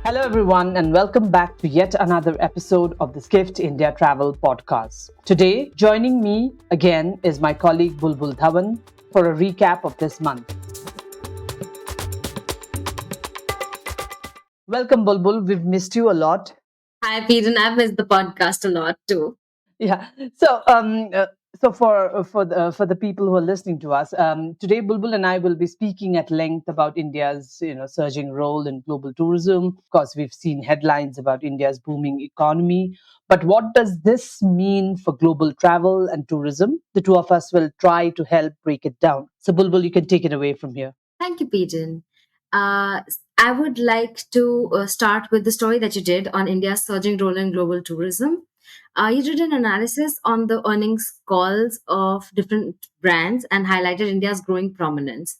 Hello, everyone, and welcome back to yet another episode of the Skift India Travel Podcast. Today, joining me again is my colleague Bulbul Dhawan for a recap of this month. Welcome, Bulbul. We've missed you a lot. Hi, Peden. I've missed the podcast a lot too. Yeah. So for the people who are listening to us today, Bulbul and I will be speaking at length about India's surging role in global tourism. Of course, we've seen headlines about India's booming economy, but what does this mean for global travel and tourism? The two of us will try to help break it down. So, Bulbul, you can take it away from here. Thank you, Peden. I would like to start with the story that you did on India's surging role in global tourism. You did an analysis on the earnings calls of different brands and highlighted India's growing prominence.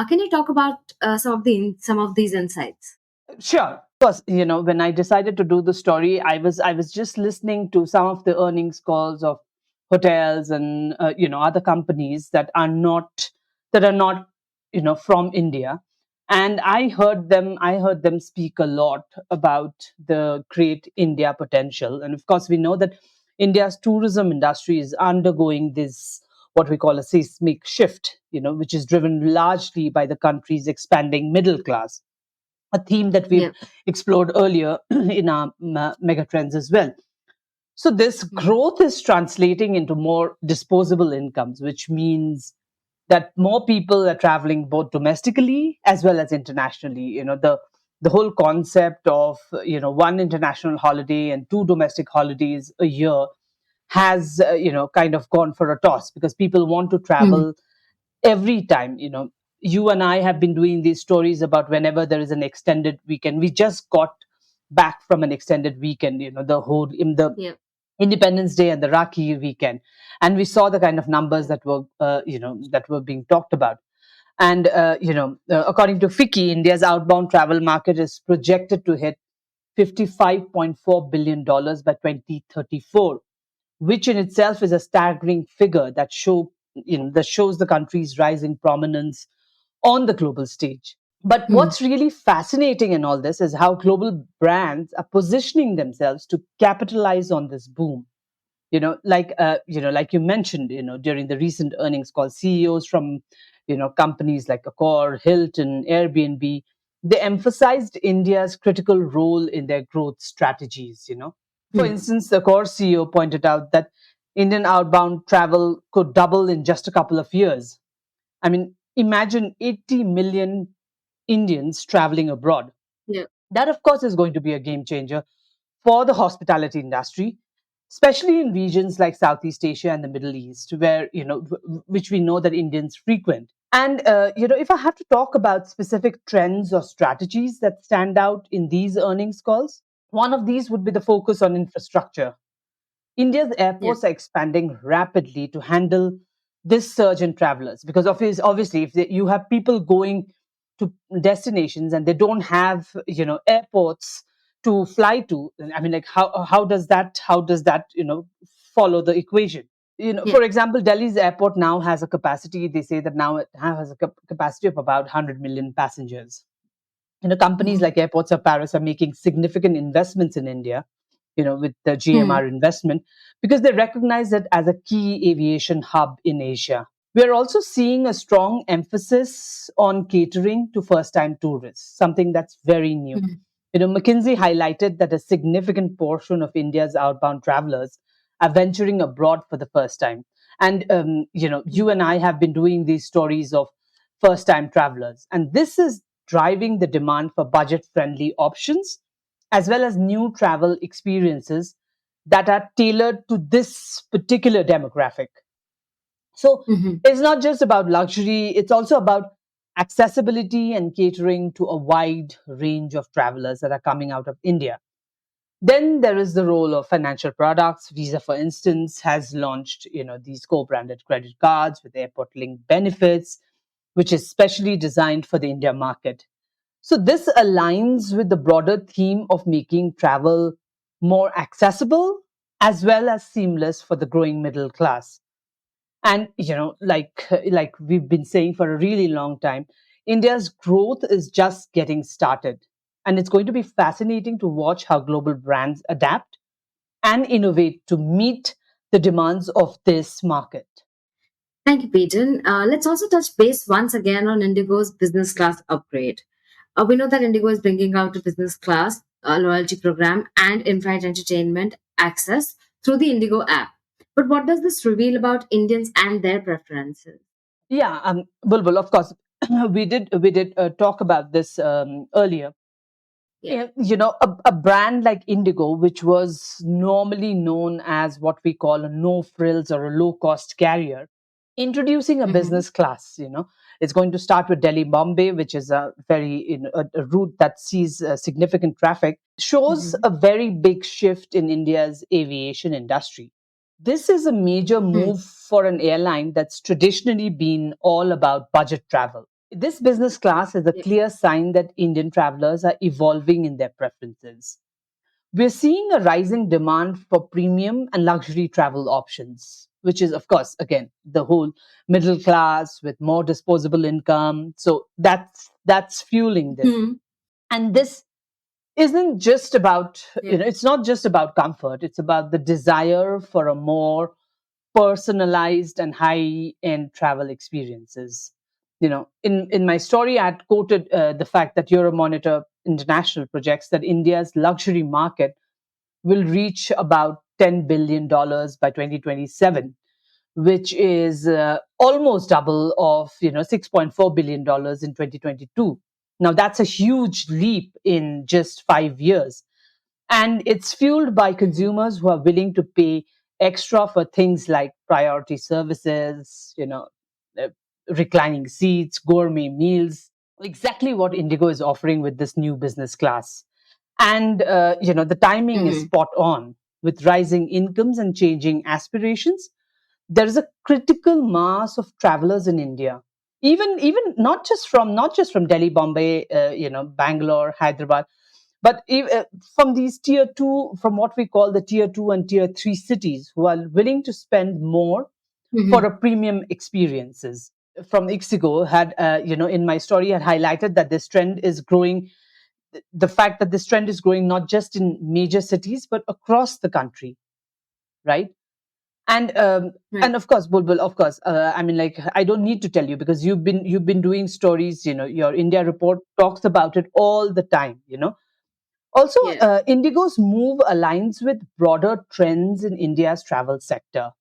Can you talk about some of these insights? Sure. Because when I decided to do the story, I was just listening to some of the earnings calls of hotels and other companies that are not from India, and I heard them speak a lot about the great India potential. And of course, we know that India's tourism industry is undergoing this what we call a seismic shift, which is driven largely by the country's expanding middle class, a theme that we've Yeah. explored earlier in our megatrends as well. So this Mm. growth is translating into more disposable incomes, which means that more people are traveling both domestically as well as internationally. The whole concept of one international holiday and two domestic holidays a year has kind of gone for a toss because people want to Mm. travel every time. You and I have been doing these stories about whenever there is an extended weekend. We just got back from an extended weekend, the whole in the Yeah. Independence Day and the Rakhi weekend, and we saw the kind of numbers that were being talked about. And according to FICCI, India's outbound travel market is projected to hit $55.4 billion by 2034, which in itself is a staggering figure that shows the country's rising prominence on the global stage. But Mm. what's really fascinating in all this is how global brands are positioning themselves to capitalize on this boom. Like you mentioned, during the recent earnings call, CEOs from companies like Accor, Hilton, Airbnb, they emphasized India's critical role in their growth strategies. For Mm. instance, the Accor CEO pointed out that Indian outbound travel could double in just a couple of years. I mean, imagine 80 million Indians traveling abroad. Yeah. That, of course, is going to be a game changer for the hospitality industry, especially in regions like Southeast Asia and the Middle East, where, which we know that Indians frequent. And, if I have to talk about specific trends or strategies that stand out in these earnings calls, one of these would be the focus on infrastructure. India's Yeah. airports are expanding rapidly to handle this surge in travelers because obviously, if you have people going to destinations and they don't have airports to fly to, I mean, like how does that follow the equation? Yeah. For example, Delhi's airport now has a capacity. They say that now it has a capacity of about 100 million passengers. Companies Mm. like Airports of Paris are making significant investments in India, with the Mm. GMR investment, because they recognize it as a key aviation hub in Asia. We are also seeing a strong emphasis on catering to first time tourists, something that's very new. Mm. McKinsey highlighted that a significant portion of India's outbound travelers are venturing abroad for the first time. And, you and I have been doing these stories of first time travelers. And this is driving the demand for budget friendly options as well as new travel experiences that are tailored to this particular demographic. So Mhm. it's not just about luxury, it's also about accessibility and catering to a wide range of travelers that are coming out of India. Then there is the role of financial products. Visa, for instance, has launched, these co-branded credit cards with airport-linked benefits, which is specially designed for the India market. So this aligns with the broader theme of making travel more accessible as well as seamless for the growing middle class. And like we've been saying for a really long time, India's growth is just getting started. And it's going to be fascinating to watch how global brands adapt and innovate to meet the demands of this market. Thank you, Peden. Let's also touch base once again on Indigo's business class upgrade. We know that Indigo is bringing out a business class loyalty program and in-flight entertainment access through the Indigo app. But what does this reveal about Indians and their preferences? Yeah, Bulbul, of course, we did talk about this earlier. Yeah. Yeah, a brand like Indigo, which was normally known as what we call a no frills or a low cost carrier, introducing a Mm-hmm. business class, it's going to start with Delhi Bombay, which is a very a route that sees significant traffic, shows Mm-hmm. a very big shift in India's aviation industry. This is a major Hmm. move for an airline that's traditionally been all about budget travel. This business class is a Yeah. clear sign that Indian travelers are evolving in their preferences. We're seeing a rising demand for premium and luxury travel options, which is, of course, again, the whole middle class with more disposable income. So that's fueling this. Hmm. And this isn't just about, Yeah. it's not just about comfort, it's about the desire for a more personalized and high end travel experiences. In my story, I had quoted the fact that Euromonitor International projects that India's luxury market will reach about $10 billion by 2027, which is almost double of $6.4 billion in 2022. Now that's a huge leap in just 5 years, and it's fueled by Mm-hmm. consumers who are willing to pay extra for things like priority services, uh, reclining seats, gourmet meals, exactly what Indigo is offering with this new business class. And the timing is Mm-hmm. spot on. With rising incomes and changing aspirations, there is a critical mass of travelers in India, even not just from Delhi, Bombay, Bangalore, Hyderabad, but from these tier 2, from what we call the tier 2 and tier 3 cities, who are willing to spend more for Mm-hmm. a premium experiences. From Ixigo had in my story had highlighted that this trend is growing, the fact that this trend is growing not just in major cities but across the country, right? And Right. of course, Bulbul, of course, I mean, like, I don't need to tell you, because you've been doing stories, your India report talks about it all the time. Also, Yeah. Indigo's move aligns with broader trends in India's travel sector.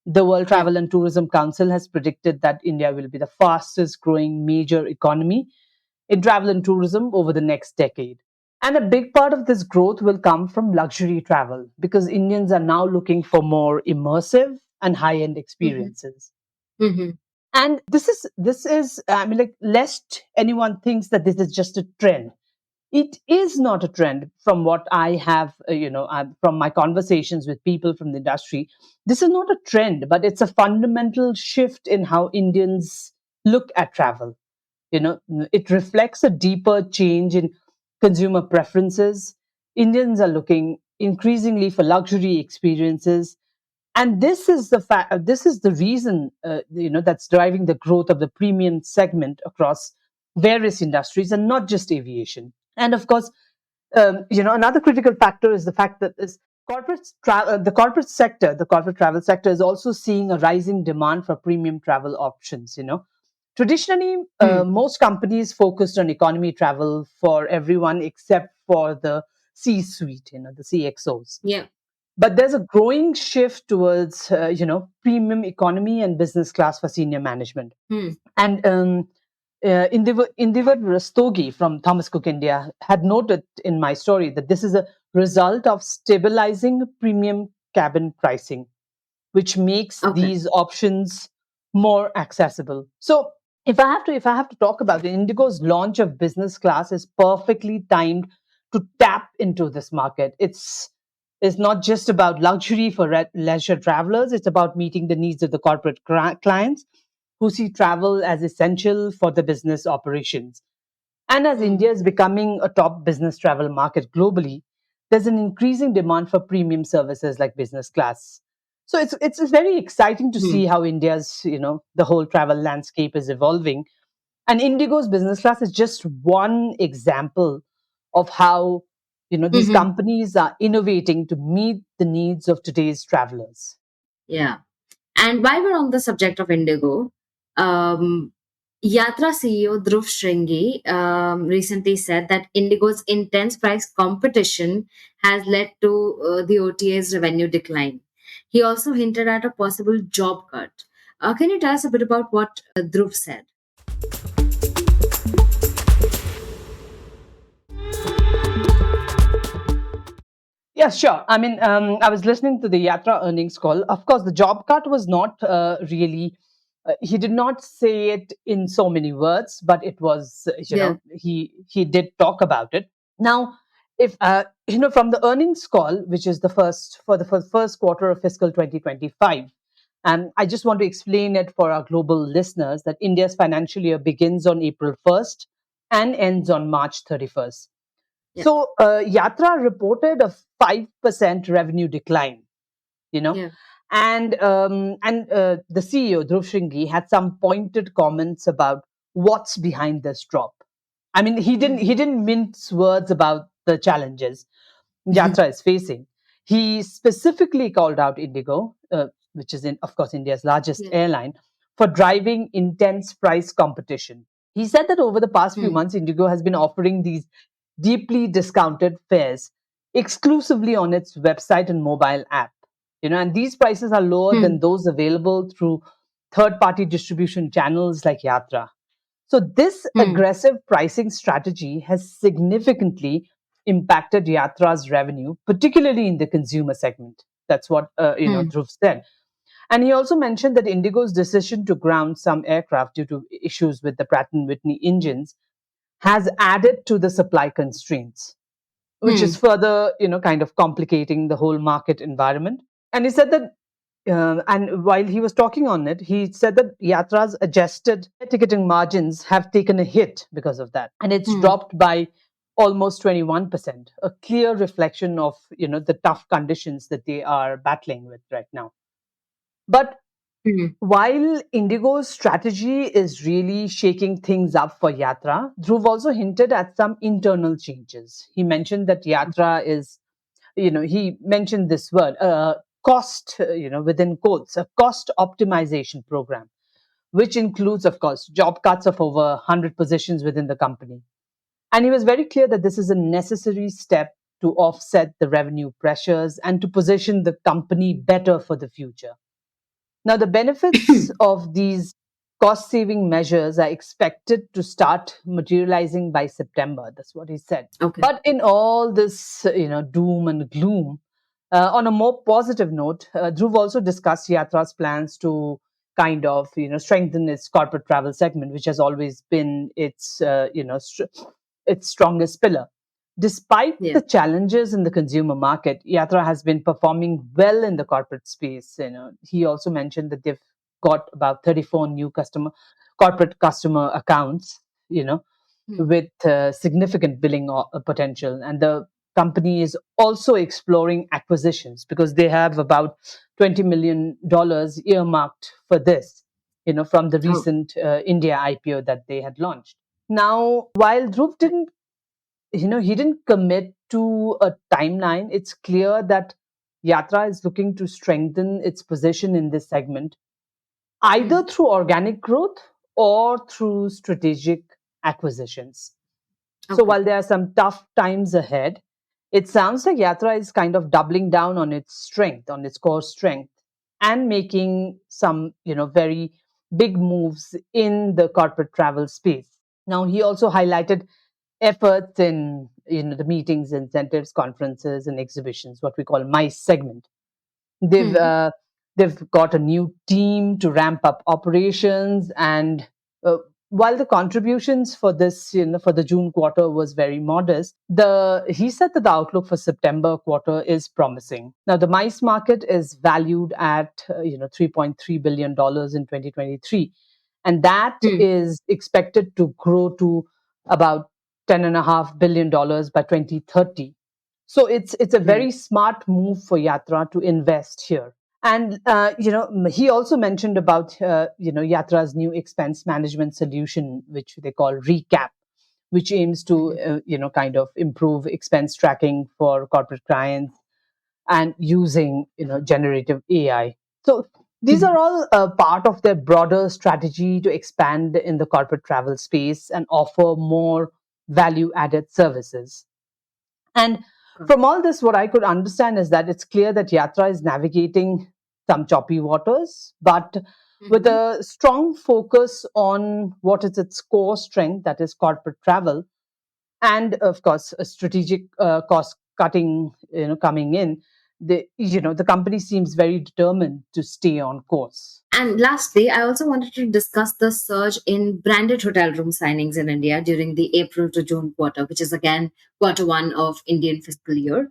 The World Yeah. Travel and Tourism Council has predicted that India will be the fastest growing major economy in travel and tourism over the next decade. And a big part of this growth will come from luxury travel, because Indians are now looking for more immersive and high end Mm-hmm. experiences. Mm-hmm. And this is I mean, like, lest anyone thinks that this is just a trend. It is not a trend. From what I have, from my conversations with people from the industry, this is not a trend, but it's a fundamental shift in how Indians look at travel. It reflects a deeper change in consumer preferences. Indians are looking increasingly for luxury experiences, and this is the reason, that's driving the growth of the premium segment across various industries, and not just aviation. And of course, another critical factor is the fact that the corporate travel sector is also seeing a rising demand for premium travel options. Traditionally, Hmm. most companies focused on economy travel for everyone except for the C suite, the CXOs. Yeah. But there's a growing shift towards, premium economy and business class for senior management. Hmm. And Indivar Rastogi from Thomas Cook India had noted in my story that this is a result of stabilizing premium cabin pricing, which makes Okay. these options more accessible. So if I have to talk about it, Indigo's launch of business class is perfectly timed to tap into this market. It's not just about luxury for leisure travelers. It's about meeting the needs of the corporate clients who see travel as essential for the business operations. And as Hmm. India is becoming a top business travel market globally, there's an increasing demand for premium services like business class. So it's very exciting to Hmm. see how India's, the whole travel landscape is evolving. And Indigo's business class is just one example of how these Hmm. companies are innovating to meet the needs of today's travelers. Yeah. And while we're on the subject of Indigo, um, Yatra CEO Dhruv Shringi recently said that Indigo's intense price competition has led to the OTA's revenue decline. He also hinted at a possible job cut. Can you tell us a bit about what Dhruv said? Yeah, sure. I mean, I was listening to the Yatra earnings call. Of course, the job cut was not really. He did not say it in so many words, but it was. Yeah. He did talk about it. Now, if from the earnings call, which is the first for the first quarter of fiscal 2025, I just want to explain it for our global listeners that India's financial year begins on April 1st and ends on March 31st. Yeah. So Yatra reported a 5% revenue decline, you know, Yeah. and the CEO Dhruv Shringi had some pointed comments about what's behind this drop. I mean, Hmm. he didn't mince words about the challenges Yatra is facing. He specifically called out Indigo, which is of course India's largest Yeah. airline, for driving intense price competition. He said that over the past few Hmm. months, Indigo has been offering these deeply discounted fares exclusively on its website and mobile app. And these prices are lower Hmm. than those available through third-party distribution channels like Yatra. So this Hmm. aggressive pricing strategy has significantly impacted Yatra's revenue, particularly in the consumer segment. That's what Hmm. Dhruv said. And he also mentioned that Indigo's decision to ground some aircraft due to issues with the Pratt and Whitney engines has added to the supply constraints, which is Hmm. further, kind of complicating the whole market environment. And he said that, and while he was talking on it, he said that Yatra's adjusted ticketing margins have taken a hit because of that, and it's Hmm. dropped by almost 21%, a clear reflection of the tough conditions that they are battling with right now. But Hmm. while Indigo's strategy is really shaking things up for Yatra, Dhruv also hinted at some internal changes. He mentioned that Yatra is, he mentioned this word, cost, within quotes, a cost optimization program, which includes, of course, job cuts of over 100 positions within the company. And he was very clear that this is a necessary step to offset the revenue pressures and to position the company better for the future. Now, the benefits of these cost saving measures are expected to start materializing by September. That's what he said. Okay. But in all this, doom and gloom, on a more positive note, Dhruv also discussed Yatra's plans to kind of, strengthen its corporate travel segment, which has always been its strongest pillar. Despite Yeah. the challenges in the consumer market, Yatra has been performing well in the corporate space. He also mentioned that they've got about 34 new corporate customer accounts. You know, Hmm. with significant billing potential. And the company is also exploring acquisitions because they have about $20 million earmarked for this, from the Oh. recent India IPO that they had launched. Now, while Dhruv didn't, he didn't commit to a timeline, it's clear that Yatra is looking to strengthen its position in this segment Hmm. either through organic growth or through strategic acquisitions. So Okay. while there are some tough times ahead, it sounds like Yatra is kind of doubling down on its strength, on its core strength, and making some, very big moves in the corporate travel space. Now, he also highlighted efforts in, the meetings, incentives, conferences, and exhibitions, what we call MICE segment. They've Hmm. uh, they've got a new team to ramp up operations, and while the contributions for this, for the June quarter was very modest, the he said that the outlook for September quarter is promising. Now, the MICE market is valued at $3.3 billion in 2023, and that Hmm. is expected to grow to about $10.5 billion by 2030. So it's a Right. very smart move for Yatra to invest here. And he also mentioned about Yatra's new expense management solution, which they call Recap, which aims to, Mhm. kind of improve expense tracking for corporate clients and using, generative AI. So these Mhm. are all part of their broader strategy to expand in the corporate travel space and offer more value added services. And Got from all this, what I could understand is that it's clear that Yatra is navigating some choppy waters, but it. with Mhm. a strong focus on what is its core strength, that is corporate travel, and of course, a strategic cost cutting, coming in. The company seems very determined to stay on course. And lastly, I also wanted to discuss the surge in branded hotel room signings in India during the April to June quarter, which is again quarter one of Indian fiscal year.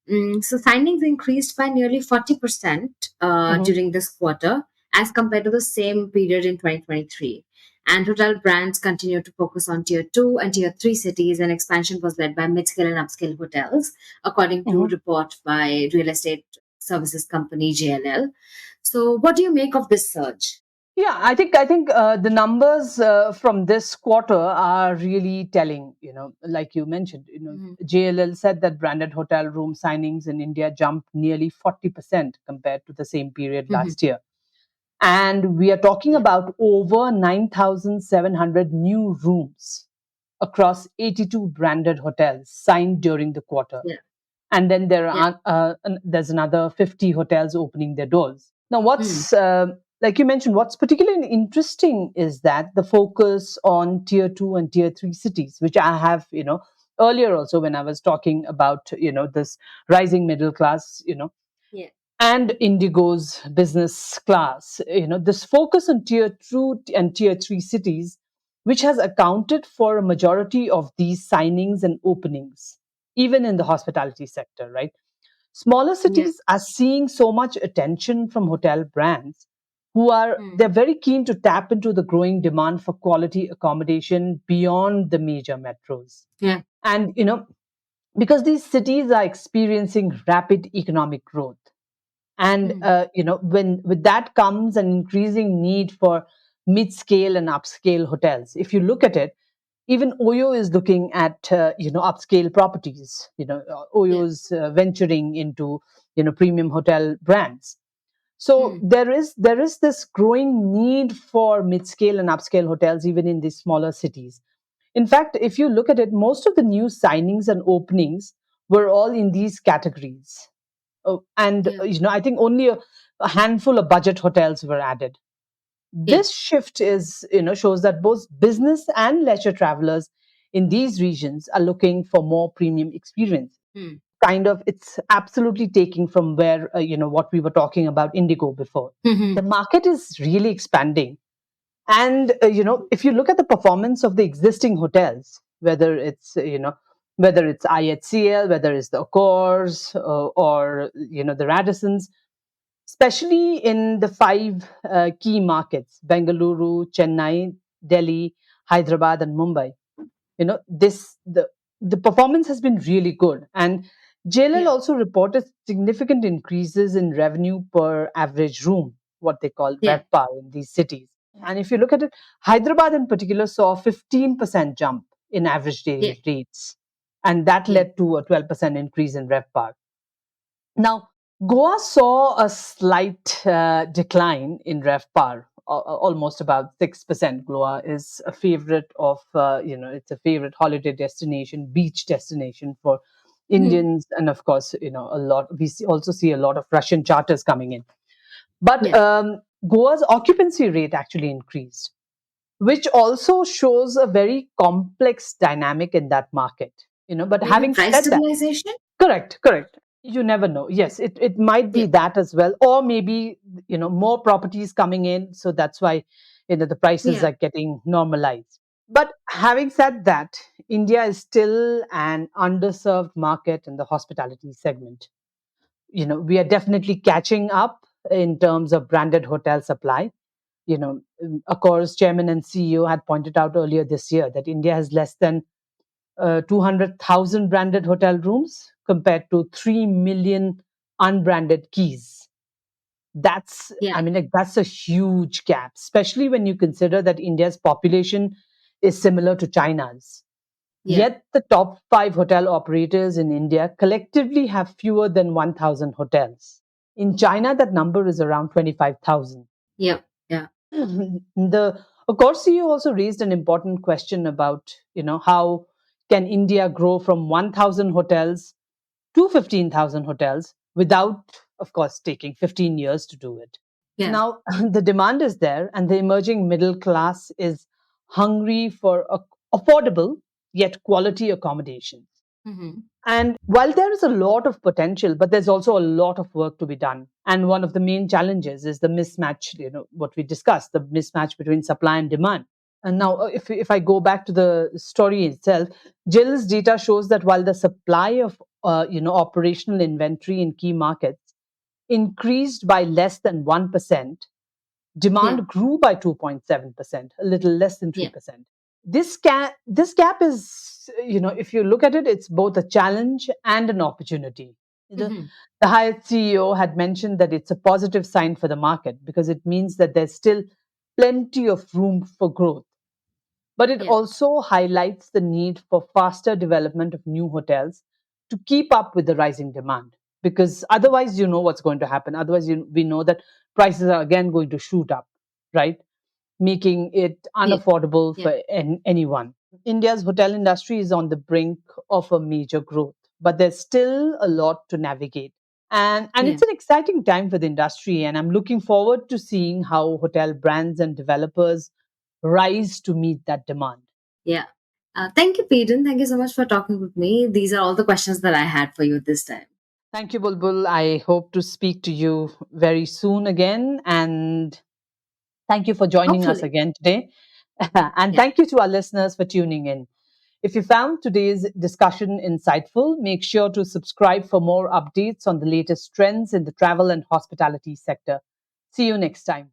So signings increased by nearly 40% Mhm. during this quarter as compared to the same period in 2023. And hotel brands continue to focus on tier 2 and tier 3 cities, and expansion was led by mid-scale and upscale hotels, according to Mhm. report by real estate services company JLL. So, what do you make of this surge? Yeah, I think the numbers from this quarter are really telling. Like you mentioned, Mhm. JLL said that branded hotel room signings in India jumped nearly 40% compared to the same period Mhm. last year, and we are talking Yeah, about over 9,700 new rooms across 82 branded hotels signed during the quarter. yeah, And then yeah. there's another 50 hotels opening their doors. Now, Mm. what's like you mentioned, what's particularly interesting is that the focus on tier 2 and tier 3 cities, which I have, earlier also when I was talking about, this rising middle class, Yeah. and Indigo's business class. This focus on tier 2 and tier 3 cities, which has accounted for a majority of these signings and openings, even in the hospitality sector, right? Smaller Yeah. cities are seeing so much attention from hotel brands they're Mm. very keen to tap into the growing demand for quality accommodation beyond the major metros. Yeah. And, because these cities are experiencing rapid economic growth, and Mm. when with that comes an increasing need for mid-scale and upscale hotels. If you look at it, even Oyo is looking at upscale properties. Yeah. Oyo's venturing into premium hotel brands. So Mm. there is this growing need for mid-scale and upscale hotels even in these smaller cities. In fact, if you look at it, most of the new signings and openings were all in these categories. And Yeah. I think only a handful of budget hotels were added. Yeah. This shift is shows that both business and leisure travelers in these regions are looking for more premium experience. Mm. Kind of, it's absolutely taking from where what we were talking about Indigo before. The Mhm. market is really expanding, and if you look at the performance of the existing hotels, whether it's IHCL, whether it's the Accors, or the Radissons, especially in the five key markets: Bengaluru, Chennai, Delhi, Hyderabad, and Mumbai. The performance has been really good. And JLL Yeah. also reported significant increases in revenue per average room, what they call Yeah. RevPAR, in these cities. And if you look at it, Hyderabad in particular saw a 15% jump in average Yeah. daily rates, and that Yeah. led to a 12% increase in RevPAR. Now, Goa saw a slight decline in RevPAR, almost about 6%. Goa is a favorite it's a favorite holiday destination, beach destination for Mhm. Indians, and of course, also see a lot of Russian charters coming in. But Yeah. Goa's occupancy rate actually increased, which also shows a very complex dynamic in that market. But Maybe having price said that, stabilization? correct, correct. You never know. Yes, it might Yeah. be that as well. Or maybe, more properties coming in. So that's why, the prices Yeah. are getting normalized. But having said that, India is still an underserved market in the hospitality segment. We are definitely catching up in terms of branded hotel supply. Of course, Chairman and CEO had pointed out earlier this year that India has less than 200,000 branded hotel rooms compared to 3 million unbranded keys. Yeah. That's a huge gap, especially when you consider that India's population is similar to China's. Yeah. Yet the top 5 hotel operators in India collectively have fewer than 1,000 hotels. In China, that number is around 25,000. Yeah. Yeah. Of course, you also raised an important question about, how can India grow from 1,000 hotels to 15,000 hotels without, of course, taking 15 years to do it. Yeah. Now, the demand is there, and the emerging middle class is hungry for affordable yet quality accommodation. Mm-hmm. And while there is a lot of potential, but there's also a lot of work to be done. And one of the main challenges is the mismatch, what we discussed, the mismatch between supply and demand. And now, if I go back to the story itself, Jill's data shows that while the supply of operational inventory in key markets increased by less than 1%, Yeah. demand grew by 2.7%, a little less than Yeah. 3%. This gap is, if you look at it, it's both a challenge and an opportunity. Mm-hmm. The Hyatt CEO had mentioned that it's a positive sign for the market because it means that there's still plenty of room for growth. But it Yeah. also highlights the need for faster development of new hotels to keep up with the rising demand. Because otherwise, you know what's going to happen. Otherwise, we know that prices are again going to shoot up, right? Making it Yeah. unaffordable Yeah. for anyone. India's hotel industry is on the brink of a major growth, but there's still a lot to navigate. And Yeah. it's an exciting time for the industry, and I'm looking forward to seeing how hotel brands and developers rise to meet that demand. Yeah. Thank you, Peden. Thank you so much for talking with me. These are all the questions that I had for you this time. Thank you, Bulbul. I hope to speak to you very soon again, and thank you for joining us Hopefully. again today. And Yeah. thank you to our listeners for tuning in. If you found today's discussion insightful, make sure to subscribe for more updates on the latest trends in the travel and hospitality sector. See you next time.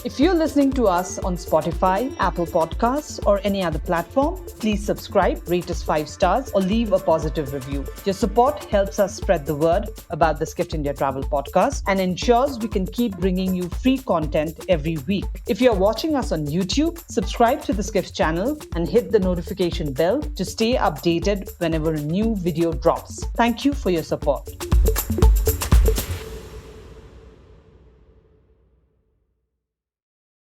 If you're listening to us on Spotify, Apple Podcasts, or any other platform, please subscribe, rate us 5 stars, or leave a positive review. Your support helps us spread the word about the Skift India Travel Podcast and ensures we can keep bringing you free content every week. If you're watching us on YouTube, subscribe to the Skift channel and hit the notification bell to stay updated whenever a new video drops. Thank you for your support.